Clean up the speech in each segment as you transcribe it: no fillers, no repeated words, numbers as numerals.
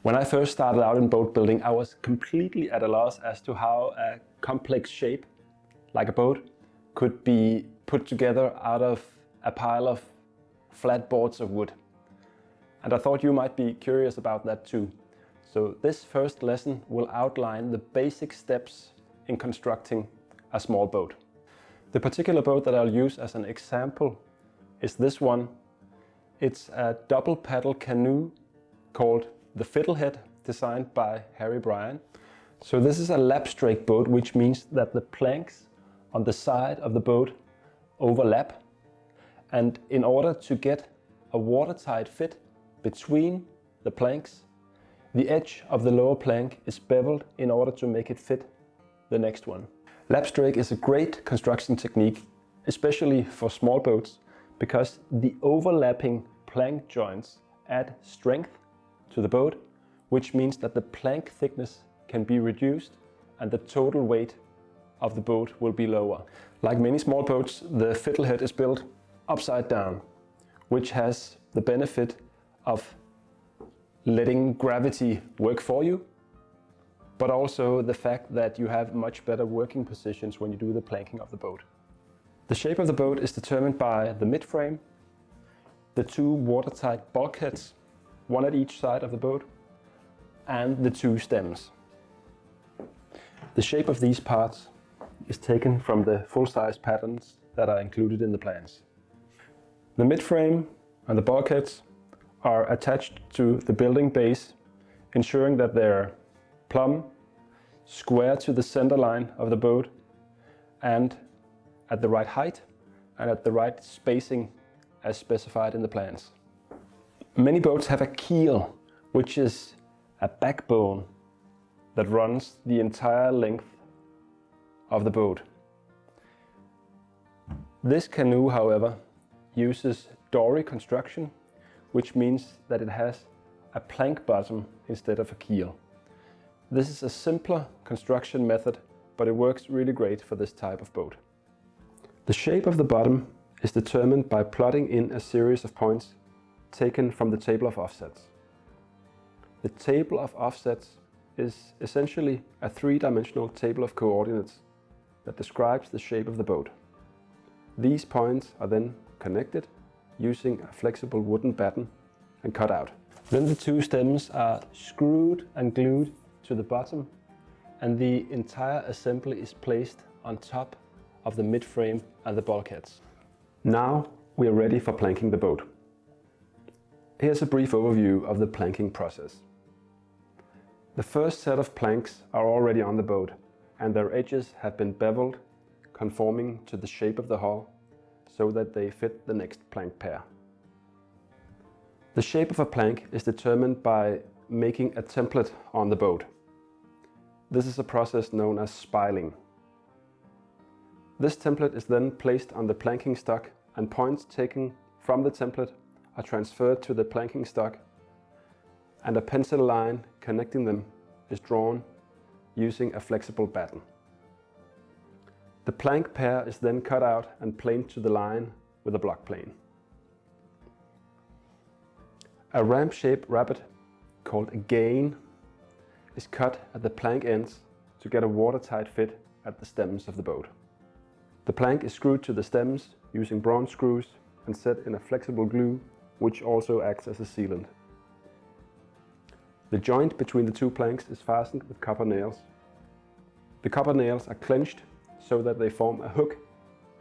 When I first started out in boat building, I was completely at a loss as to how a complex shape, like a boat, could be put together out of a pile of flat boards of wood. And I thought you might be curious about that too. So this first lesson will outline the basic steps in constructing a small boat. The particular boat that I'll use as an example is this one. It's a double paddle canoe called the Fiddlehead, designed by Harry Bryan. So this is a lapstrake boat, which means that the planks on the side of the boat overlap. And in order to get a watertight fit between the planks, the edge of the lower plank is beveled in order to make it fit the next one. Lapstrake is a great construction technique, especially for small boats, because the overlapping plank joints add strength to the boat, which means that the plank thickness can be reduced and the total weight of the boat will be lower. Like many small boats, the Fiddlehead is built upside down, which has the benefit of letting gravity work for you, but also the fact that you have much better working positions when you do the planking of the boat. The shape of the boat is determined by the midframe, the two watertight bulkheads, one at each side of the boat, and the two stems. The shape of these parts is taken from the full-size patterns that are included in the plans. The midframe and the bulkheads are attached to the building base, ensuring that they're plumb, square to the center line of the boat, and at the right height and at the right spacing as specified in the plans. Many boats have a keel, which is a backbone that runs the entire length of the boat. This canoe, however, uses dory construction, which means that it has a plank bottom instead of a keel. This is a simpler construction method, but it works really great for this type of boat. The shape of the bottom is determined by plotting in a series of points taken from the table of offsets. The table of offsets is essentially a three-dimensional table of coordinates that describes the shape of the boat. These points are then connected using a flexible wooden batten and cut out. Then the two stems are screwed and glued to the bottom, and the entire assembly is placed on top of the midframe and the bulkheads. Now we are ready for planking the boat. Here's a brief overview of the planking process. The first set of planks are already on the boat, and their edges have been beveled, conforming to the shape of the hull, so that they fit the next plank pair. The shape of a plank is determined by making a template on the boat. This is a process known as spiling. This template is then placed on the planking stock, and points taken from the template are transferred to the planking stock, and a pencil line connecting them is drawn using a flexible batten. The plank pair is then cut out and planed to the line with a block plane. A ramp-shaped rabbet, called a gain, is cut at the plank ends to get a watertight fit at the stems of the boat. The plank is screwed to the stems using bronze screws and set in a flexible glue, which also acts as a sealant. The joint between the two planks is fastened with copper nails. The copper nails are clenched so that they form a hook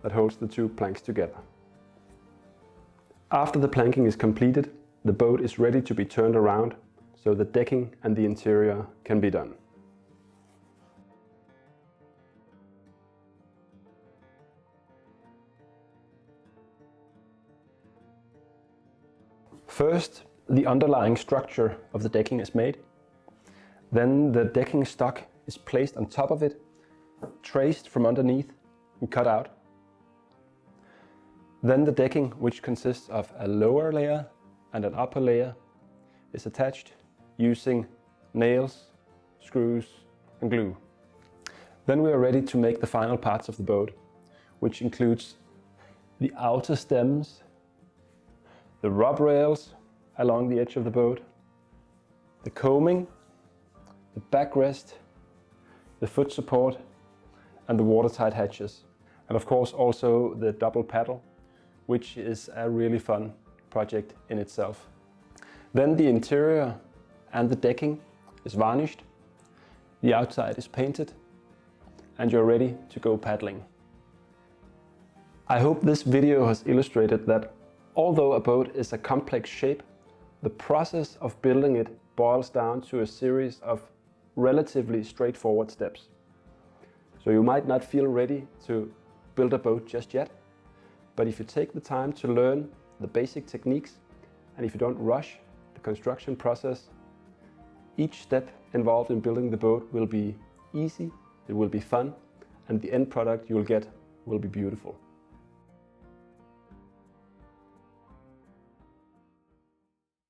that holds the two planks together. After the planking is completed, the boat is ready to be turned around so the decking and the interior can be done. First, the underlying structure of the decking is made. Then the decking stock is placed on top of it, traced from underneath and cut out. Then the decking, which consists of a lower layer and an upper layer, is attached using nails, screws and glue. Then we are ready to make the final parts of the boat, which includes the outer stems, the rub rails along the edge of the boat, the coaming, the backrest, the foot support, and the watertight hatches. And of course also the double paddle, which is a really fun project in itself. Then the interior and the decking is varnished, the outside is painted, and you're ready to go paddling. I hope this video has illustrated that although a boat is a complex shape, the process of building it boils down to a series of relatively straightforward steps. So you might not feel ready to build a boat just yet, but if you take the time to learn the basic techniques, and if you don't rush the construction process, each step involved in building the boat will be easy, it will be fun, and the end product you will get will be beautiful.